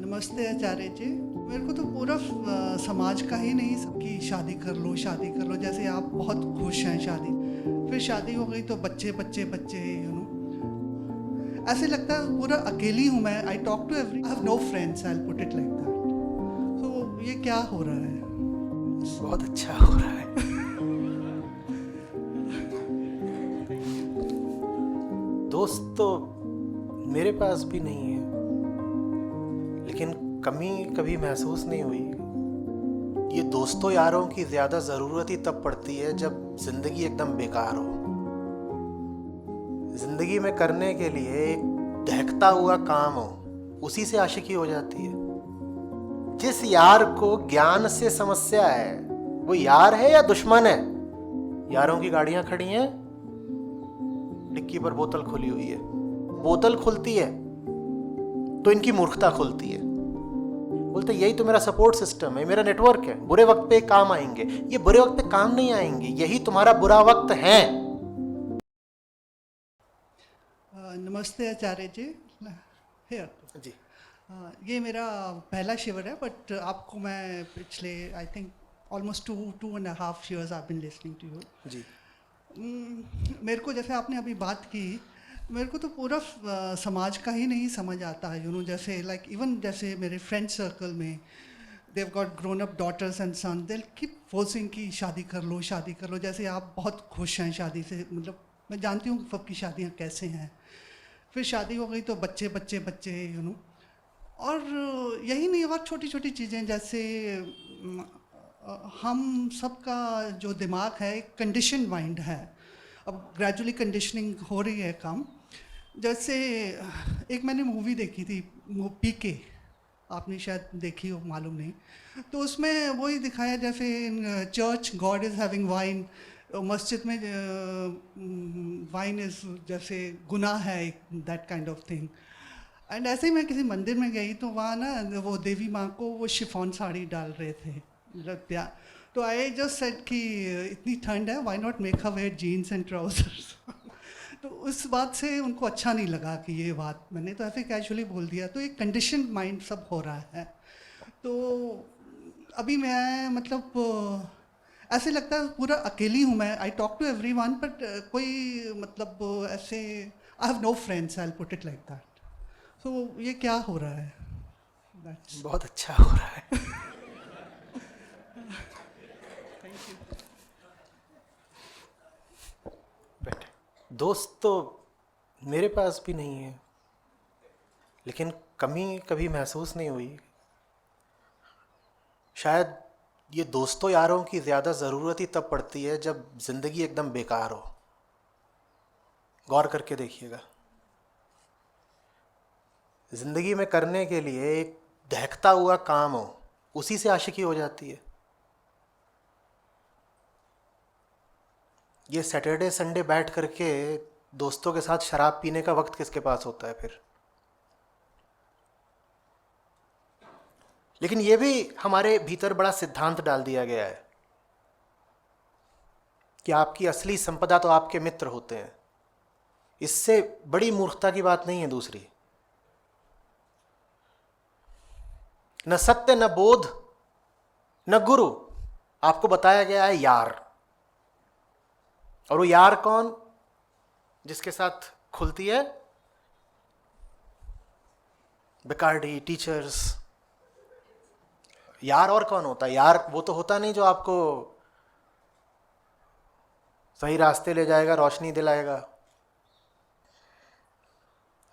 नमस्ते आचार्य जी। मेरे को तो पूरा समाज का ही नहीं, सबकी शादी कर लो जैसे आप बहुत खुश हैं शादी, फिर शादी हो गई तो बच्चे बच्चे बच्चे ऐसे लगता है पूरा अकेली हूँ मैं। I talk to every, I have no friends, I will put it like that. तो ये क्या हो रहा है? बहुत अच्छा हो रहा है। दोस्त तो मेरे पास भी नहीं है, लेकिन कमी कभी महसूस नहीं हुई। ये दोस्तों यारों की ज्यादा जरूरत ही तब पड़ती है जब जिंदगी एकदम बेकार हो। जिंदगी में करने के लिए एक दहकता हुआ काम हो, उसी से आशिकी हो जाती है। जिस यार को ज्ञान से समस्या है वो यार है या दुश्मन है? यारों की गाड़ियां खड़ी हैं, डिक्की पर बोतल खुली हुई है। बोतल खुलती है तो इनकी मूर्खता खुलती है। बोलते यही तो मेरा सपोर्ट सिस्टम है, मेरा नेटवर्क है, बुरे वक्त पे काम आएंगे। ये बुरे वक्त पे काम नहीं आएंगे, यही तुम्हारा बुरा वक्त है। नमस्ते आचार्य जी। हियर जी ये मेरा पहला शिविर है, बट आपको मैं पिछले I think almost two and half years I been listening to you. जी मेरे को जैसे आपने अभी बात की, मेरे को तो पूरा समाज का ही नहीं समझ आता है। जैसे लाइक इवन जैसे मेरे फ्रेंड सर्कल में they've got grown up daughters and son, they keep forcing कि शादी कर लो जैसे आप बहुत खुश हैं शादी से। मतलब मैं जानती हूँ सबकी शादियाँ कैसे हैं, फिर शादी हो गई तो बच्चे बच्चे बच्चे और यही नहीं, और छोटी छोटी चीज़ें जैसे हम सबका जो दिमाग है एक कंडीशन माइंड है। अब ग्रेजुअली कंडीशनिंग हो रही है कम। जैसे एक मैंने मूवी देखी थी पीके, आपने शायद देखी हो, मालूम नहीं। तो उसमें वही दिखाया जैसे in church God is having wine, मस्जिद में वाइन इज़ जैसे गुनाह है, that kind of thing. And ऐसे ही मैं किसी मंदिर में गई तो वहाँ ना वो देवी माँ को वो शिफॉन साड़ी डाल रहे थे, मतलब प्यार। तो आई जस्ट सेड कि इतनी ठंड है, why not make her wear jeans and trousers. तो उस बात से उनको अच्छा नहीं लगा कि ये बात मैंने तो ऐसे कैजुअली बोल दिया। तो एक कंडीशन माइंड सब हो रहा है। तो अभी मैं मतलब ऐसे लगता है पूरा अकेली हूँ मैं। I talk to everyone, but कोई मतलब ऐसे I have no friends, I will put it like that. तो ये क्या हो रहा है? That's- बहुत अच्छा हो रहा है। बैठे। दोस्त तो मेरे पास भी नहीं है, लेकिन कमी कभी महसूस नहीं हुई। शायद ये दोस्तों यारों की ज़्यादा ज़रूरत ही तब पड़ती है जब ज़िंदगी एकदम बेकार हो। गौर करके देखिएगा, ज़िंदगी में करने के लिए एक दहकता हुआ काम हो, उसी से आशिकी हो जाती है। ये सैटरडे संडे बैठ करके दोस्तों के साथ शराब पीने का वक्त किसके पास होता है फिर? लेकिन ये भी हमारे भीतर बड़ा सिद्धांत डाल दिया गया है कि आपकी असली संपदा तो आपके मित्र होते हैं। इससे बड़ी मूर्खता की बात नहीं है दूसरी। न सत्य, न बोध, न गुरु, आपको बताया गया है यार। और वो यार कौन? जिसके साथ खुलती है बेकारडी, टीचर्स। यार और कौन होता है? यार वो तो होता नहीं जो आपको सही रास्ते ले जाएगा, रोशनी दिलाएगा।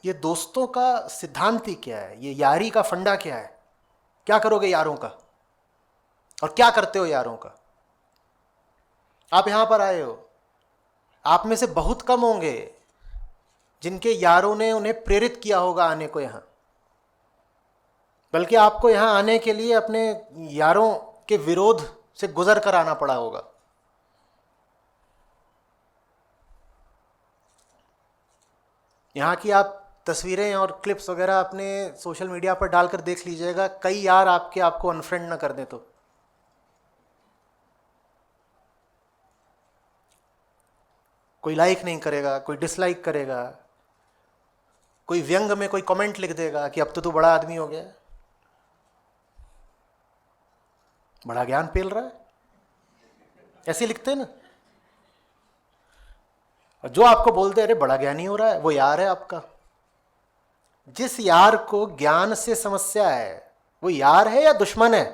ये दोस्तों का सिद्धांत ही क्या है? ये यारी का फंडा क्या है? क्या करोगे यारों का, और क्या करते हो यारों का? आप यहां पर आए हो, आप में से बहुत कम होंगे जिनके यारों ने उन्हें प्रेरित किया होगा आने को यहां, बल्कि आपको यहां आने के लिए अपने यारों के विरोध से गुजर कर आना पड़ा होगा। यहाँ की आप तस्वीरें और क्लिप्स वगैरह अपने सोशल मीडिया पर डालकर देख लीजिएगा, कई यार आपको अनफ्रेंड ना कर दें तो। कोई लाइक नहीं करेगा, कोई डिसलाइक करेगा, कोई व्यंग में कोई कमेंट लिख देगा कि अब तो तू बड़ा आदमी हो गया। बड़ा ज्ञान पेल रहा है, ऐसे लिखते हैं ना। और जो आपको बोलते अरे बड़ा ज्ञानी हो रहा है, वो यार है आपका। जिस यार को ज्ञान से समस्या है वो यार है या दुश्मन है?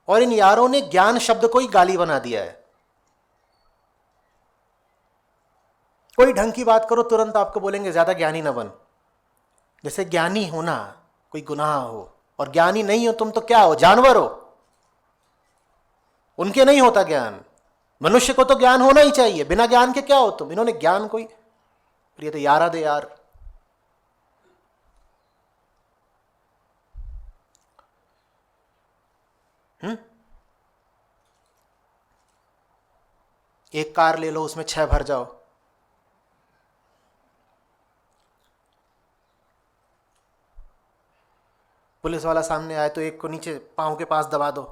और इन यारों ने ज्ञान शब्द को ही गाली बना दिया है। कोई ढंग की बात करो तुरंत आपको बोलेंगे ज्यादा ज्ञानी ना बन, जैसे ज्ञानी होना कोई गुनाह हो। और ज्ञानी नहीं हो तुम तो क्या हो, जानवर हो। उनके नहीं होता ज्ञान, मनुष्य को तो ज्ञान होना ही चाहिए, बिना ज्ञान के क्या हो तुम। इन्होंने ज्ञान कोई, ये तो यारा दे यार। एक कार ले लो, उसमें 6 भर जाओ। पुलिस वाला सामने आए तो एक को नीचे पांव के पास दबा दो।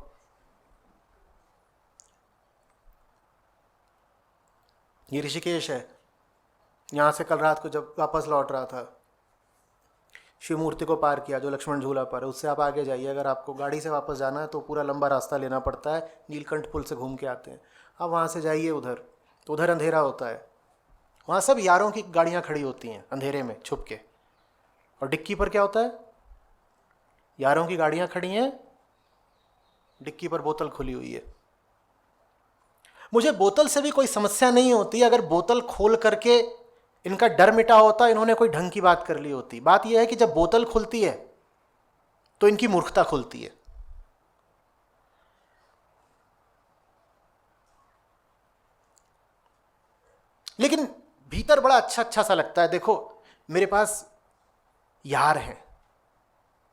ये ऋषिकेश है। यहां से कल रात को जब वापस लौट रहा था, शिव मूर्ति को पार किया जो लक्ष्मण झूला पर है, उससे आप आगे जाइए। अगर आपको गाड़ी से वापस जाना है तो पूरा लंबा रास्ता लेना पड़ता है, नीलकंठ पुल से घूम के आते हैं। आप वहाँ से जाइए उधर, तो उधर अंधेरा होता है। वहाँ सब यारों की गाड़ियाँ खड़ी होती हैं अंधेरे में छुप के। और डिक्की पर क्या होता है? यारों की गाड़ियाँ खड़ी हैं, डिक्की पर बोतल खुली हुई है। मुझे बोतल से भी कोई समस्या नहीं होती अगर बोतल खोल करके इनका डर मिटा होता, इन्होंने कोई ढंग की बात कर ली होती। बात यह है कि जब बोतल खुलती है तो इनकी मूर्खता खुलती है। लेकिन भीतर बड़ा अच्छा अच्छा सा लगता है। देखो मेरे पास यार हैं,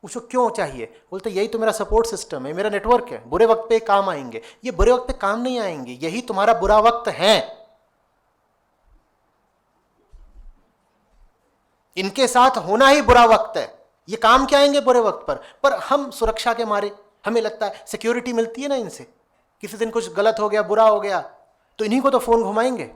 उसको क्यों चाहिए? बोलते यही तो मेरा सपोर्ट सिस्टम है, मेरा नेटवर्क है, बुरे वक्त पे काम आएंगे। ये बुरे वक्त पे काम नहीं आएंगे, यही तुम्हारा बुरा वक्त है। इनके साथ होना ही बुरा वक्त है, ये काम क्या आएंगे बुरे वक्त पर हम सुरक्षा के मारे, हमें लगता है सिक्योरिटी मिलती है ना इनसे, किसी दिन कुछ गलत हो गया, बुरा हो गया, तो इन्हीं को तो फोन घुमाएंगे।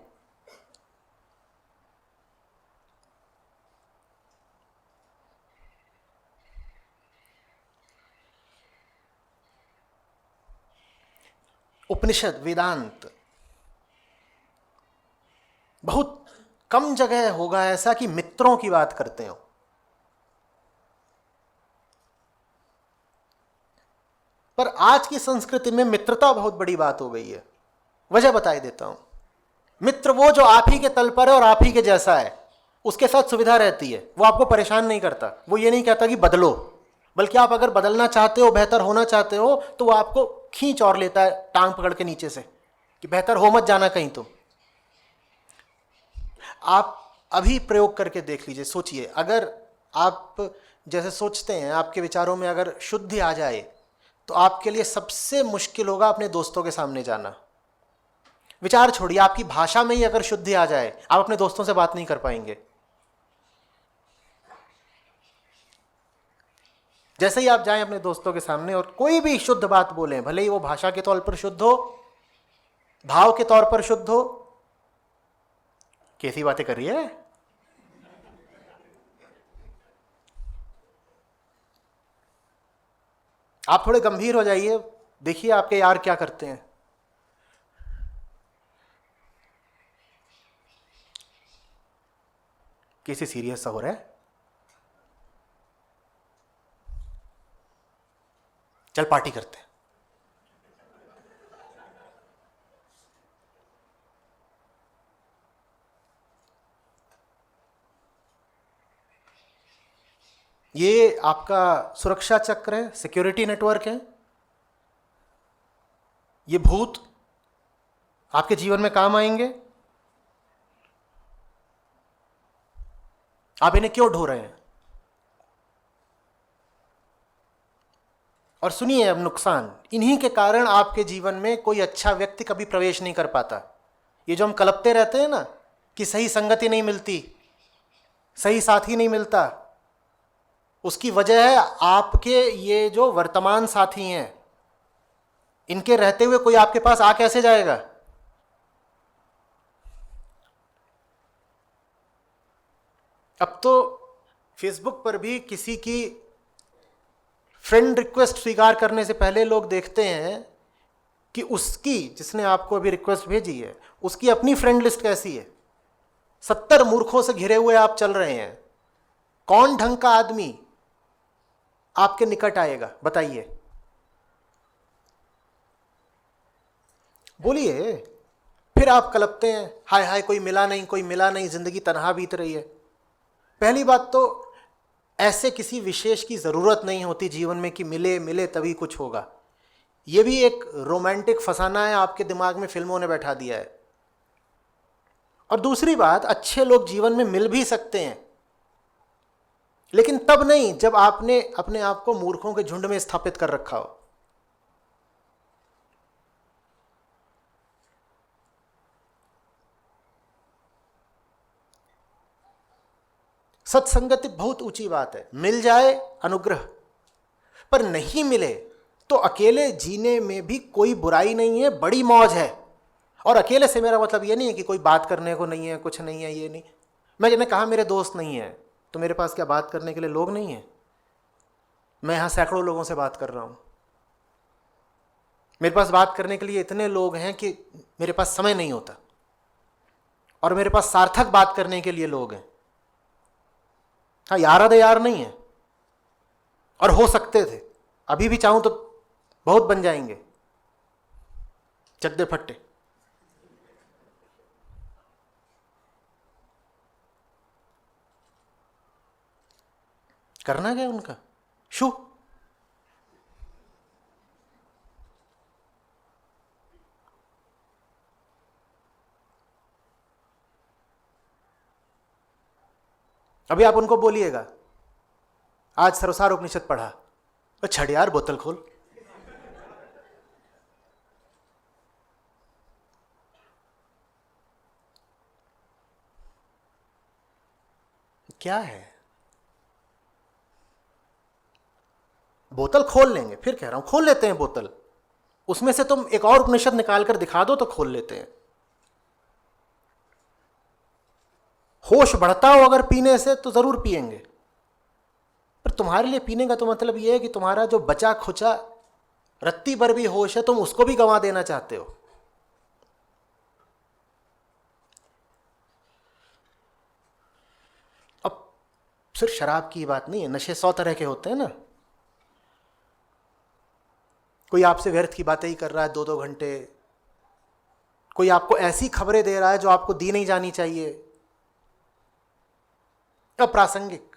उपनिषद, वेदांत, बहुत कम जगह होगा ऐसा कि मित्रों की बात करते हो। पर आज की संस्कृति में मित्रता बहुत बड़ी बात हो गई है। वजह बताई देता हूं। मित्र वो जो आप ही के तल पर है और आप ही के जैसा है, उसके साथ सुविधा रहती है, वो आपको परेशान नहीं करता। वो ये नहीं कहता कि बदलो, बल्कि आप अगर बदलना चाहते हो, बेहतर होना चाहते हो, तो वो आपको खींच और लेता है टांग पकड़ के नीचे से कि बेहतर हो मत जाना कहीं तुम। आप अभी प्रयोग करके देख लीजिए, सोचिए, अगर आप जैसे सोचते हैं, आपके विचारों में अगर शुद्धि आ जाए तो आपके लिए सबसे मुश्किल होगा अपने दोस्तों के सामने जाना। विचार छोड़िए, आपकी भाषा में ही अगर शुद्धि आ जाए, आप अपने दोस्तों से बात नहीं कर पाएंगे। जैसे ही आप जाएं अपने दोस्तों के सामने और कोई भी शुद्ध बात बोलें, भले ही वो भाषा के तौर पर शुद्ध हो, भाव के तौर पर शुद्ध हो, कैसी बातें कर रही है, आप थोड़े गंभीर हो जाइए, देखिए आपके यार क्या करते हैं। कैसे सीरियस सा हो रहा है? चल पार्टी करते हैं। ये आपका सुरक्षा चक्र है, सिक्योरिटी नेटवर्क है। ये भूत आपके जीवन में काम आएंगे। आप इन्हें क्यों ढो रहे हैं? और सुनिए अब नुकसान, इन्हीं के कारण आपके जीवन में कोई अच्छा व्यक्ति कभी प्रवेश नहीं कर पाता। ये जो हम कलपते रहते हैं ना कि सही संगति नहीं मिलती, सही साथी नहीं मिलता, उसकी वजह है आपके ये जो वर्तमान साथी हैं, इनके रहते हुए कोई आपके पास आ कैसे जाएगा? अब तो फेसबुक पर भी किसी की फ्रेंड रिक्वेस्ट स्वीकार करने से पहले लोग देखते हैं कि उसकी, जिसने आपको अभी रिक्वेस्ट भेजी है, उसकी अपनी फ्रेंड लिस्ट कैसी है। 70 मूर्खों से घिरे हुए आप चल रहे हैं, कौन ढंग का आदमी आपके निकट आएगा बताइए? बोलिए। फिर आप कलपते हैं, हाय हाय कोई मिला नहीं, कोई मिला नहीं, जिंदगी तनहा बीत रही है। पहली बात तो ऐसे किसी विशेष की जरूरत नहीं होती जीवन में कि मिले मिले तभी कुछ होगा। यह भी एक रोमांटिक फसाना है, आपके दिमाग में फिल्मों ने बैठा दिया है। और दूसरी बात, अच्छे लोग जीवन में मिल भी सकते हैं, लेकिन तब नहीं जब आपने अपने आप को मूर्खों के झुंड में स्थापित कर रखा हो। सत्संगति बहुत ऊंची बात है, मिल जाए अनुग्रह, पर नहीं मिले तो अकेले जीने में भी कोई बुराई नहीं है, बड़ी मौज है। और अकेले से मेरा मतलब ये नहीं है कि कोई बात करने को नहीं है, कुछ नहीं है, ये नहीं। मैंने कहा मेरे दोस्त नहीं है, तो मेरे पास क्या बात करने के लिए लोग नहीं है? मैं यहां सैकड़ों लोगों से बात कर रहा हूं। मेरे पास बात करने के लिए इतने लोग हैं कि मेरे पास समय नहीं होता, और मेरे पास सार्थक बात करने के लिए लोग हैं। हाँ, यार यार नहीं है, और हो सकते थे, अभी भी चाहूं तो बहुत बन जाएंगे चद्दे फट्टे। करना क्या उनका शू। अभी आप उनको बोलिएगा आज सर्वसार उपनिषद पढ़ा, छड़ यार बोतल खोल। क्या है? बोतल खोल लेंगे, फिर कह रहा हूं खोल लेते हैं बोतल, उसमें से तुम एक और उपनिषद निकाल कर दिखा दो तो खोल लेते हैं। होश बढ़ता हो अगर पीने से तो जरूर पिएंगे, पर तुम्हारे लिए पीने का तो मतलब यह है कि तुम्हारा जो बचा खुचा रत्ती भर भी होश है, तुम उसको भी गंवा देना चाहते हो। अब सिर्फ शराब की बात नहीं है, नशे 100 तरह के होते हैं ना। कोई आपसे व्यर्थ की बातें ही कर रहा है 2-2 घंटे, कोई आपको ऐसी खबरें दे रहा है जो आपको दी नहीं जानी चाहिए, अप्रासंगिक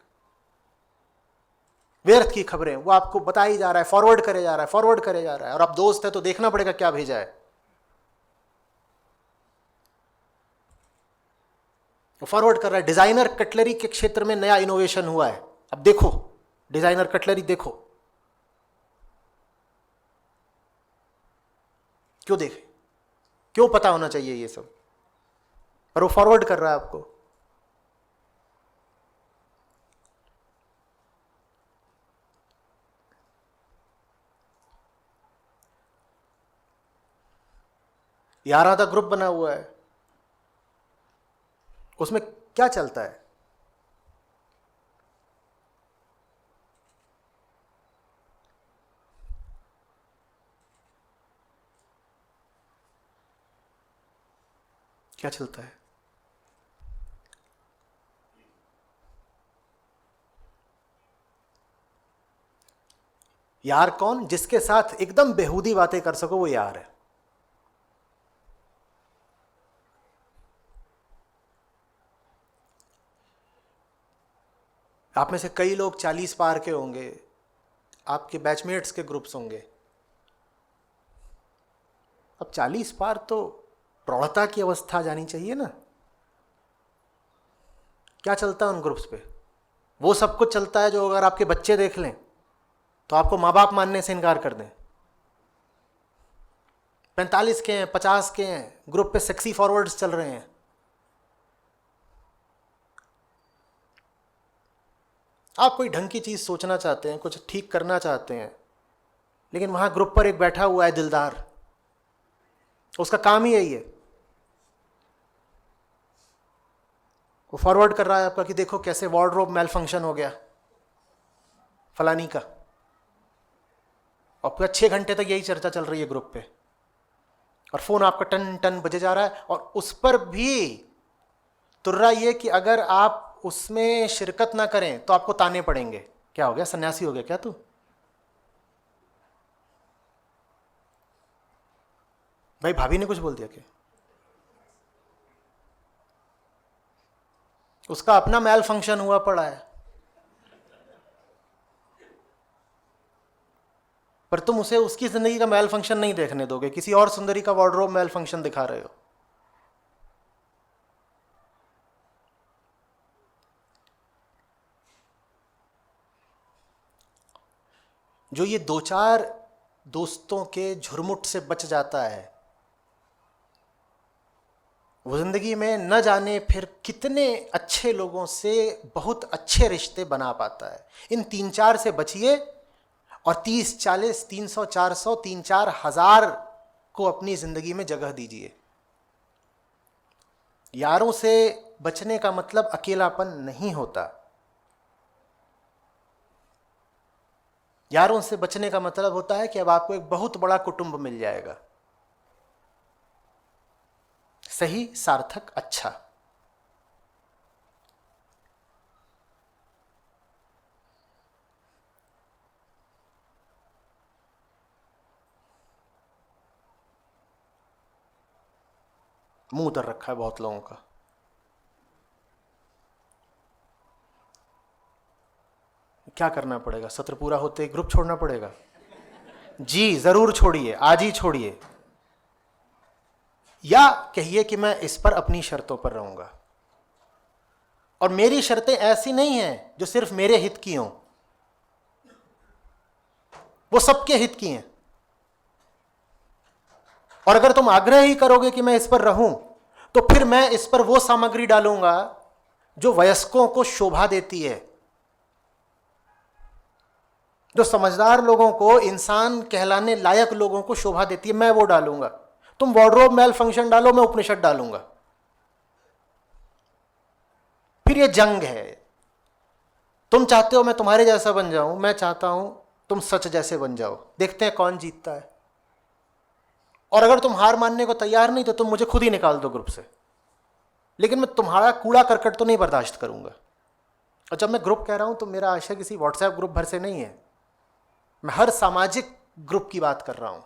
व्यर्थ की खबरें वो आपको बताई जा रहा है, फॉरवर्ड करे जा रहा है, फॉरवर्ड करे जा रहा है, और आप दोस्त है तो देखना पड़ेगा क्या भेजा है। फॉरवर्ड कर रहा है, डिजाइनर कटलरी के क्षेत्र में नया इनोवेशन हुआ है, अब देखो डिजाइनर कटलरी देखो। क्यों देखे? क्यों पता होना चाहिए ये सब? पर वो फॉरवर्ड कर रहा है आपको। यारा का ग्रुप बना हुआ है, उसमें क्या चलता है? क्या चलता है? यार कौन? जिसके साथ एकदम बेहूदी बातें कर सको वो यार है। आप में से कई लोग 40 पार के होंगे, आपके बैचमेट्स के ग्रुप्स होंगे। अब 40 पार तो प्रौढ़ता की अवस्था जानी चाहिए ना। क्या चलता है उन ग्रुप्स पे? वो सब कुछ चलता है जो अगर आपके बच्चे देख लें तो आपको माँ बाप मानने से इनकार कर दें। 45 के हैं, 50 के हैं, ग्रुप पे सेक्सी फॉरवर्ड्स चल रहे हैं। आप कोई ढंग की चीज सोचना चाहते हैं, कुछ ठीक करना चाहते हैं, लेकिन वहां ग्रुप पर एक बैठा हुआ है दिलदार, उसका काम ही यही है, वो फॉरवर्ड कर रहा है आपका कि देखो कैसे वार्डरोब मेल फंक्शन हो गया फलानी का। और पूरा 6 घंटे तक यही चर्चा चल रही है ग्रुप पे, और फोन आपका टन टन बजे जा रहा है, और उस पर भी तुर्रा ये कि अगर आप उसमें शिरकत ना करें तो आपको ताने पड़ेंगे। क्या हो गया, सन्यासी हो गया क्या तू? भाई भाभी ने कुछ बोल दिया क्या? उसका अपना मैल फंक्शन हुआ पड़ा है, पर तुम उसे उसकी जिंदगी का मैल फंक्शन नहीं देखने दोगे, किसी और सुंदरी का वार्डरोब मैल फंक्शन दिखा रहे हो। जो ये 2-4 दोस्तों के झुरमुट से बच जाता है, वो जिंदगी में न जाने फिर कितने अच्छे लोगों से बहुत अच्छे रिश्ते बना पाता है। इन 3-4 से बचिए और 30-40, 300, 400, 3-4 हज़ार को अपनी जिंदगी में जगह दीजिए। यारों से बचने का मतलब अकेलापन नहीं होता। यारों से बचने का मतलब होता है कि अब आपको एक बहुत बड़ा कुटुंब मिल जाएगा, सही, सार्थक, अच्छा। मुंह उतर रखा है बहुत लोगों का। क्या करना पड़ेगा? सत्र पूरा होते ही ग्रुप छोड़ना पड़ेगा? जी जरूर छोड़िए, आज ही छोड़िए, या कहिए कि मैं इस पर अपनी शर्तों पर रहूंगा, और मेरी शर्तें ऐसी नहीं हैं जो सिर्फ मेरे हित की हों, वो सबके हित की हैं। और अगर तुम आग्रह ही करोगे कि मैं इस पर रहूं, तो फिर मैं इस पर वो सामग्री डालूंगा जो वयस्कों को शोभा देती है, जो समझदार लोगों को, इंसान कहलाने लायक लोगों को शोभा देती है, मैं वो डालूंगा। तुम वार्डरोब मैल फंक्शन डालो, मैं उपनिषद डालूंगा। फिर ये जंग है। तुम चाहते हो मैं तुम्हारे जैसा बन जाऊं, मैं चाहता हूं तुम सच जैसे बन जाओ। देखते हैं कौन जीतता है। और अगर तुम हार मानने को तैयार नहीं तो तुम मुझे खुद ही निकाल दो ग्रुप से, लेकिन मैं तुम्हारा कूड़ा करकट तो नहीं बर्दाश्त करूंगा। और जब मैं ग्रुप कह रहा हूं तो मेरा आशय किसी व्हाट्सएप ग्रुप भर से नहीं है, मैं हर सामाजिक ग्रुप की बात कर रहा हूं।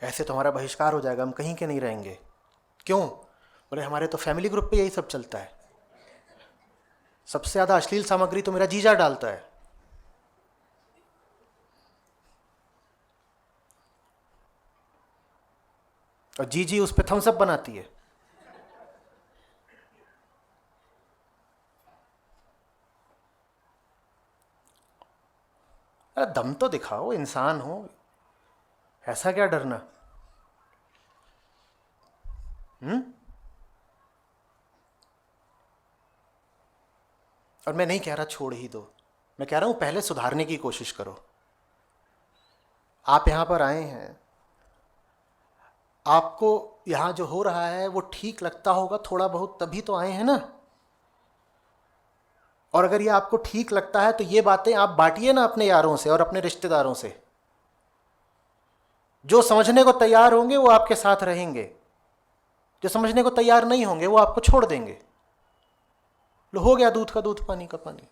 ऐसे तो हमारा बहिष्कार हो जाएगा, हम कहीं के नहीं रहेंगे। क्यों? बोले हमारे तो फैमिली ग्रुप पे यही सब चलता है, सबसे ज्यादा अश्लील सामग्री तो मेरा जीजा डालता है। और जीजी उस पर थम्स अप बनाती है। अरे दम तो दिखाओ, इंसान हो, ऐसा क्या डरना? और मैं नहीं कह रहा छोड़ ही दो, मैं कह रहा हूं पहले सुधारने की कोशिश करो। आप यहां पर आए हैं, आपको यहां जो हो रहा है वो ठीक लगता होगा थोड़ा बहुत, तभी तो आए हैं ना। और अगर ये आपको ठीक लगता है तो ये बातें आप बांटिए ना अपने यारों से और अपने रिश्तेदारों से। जो समझने को तैयार होंगे वो आपके साथ रहेंगे, जो समझने को तैयार नहीं होंगे वो आपको छोड़ देंगे। लो, हो गया दूध का दूध, पानी का पानी।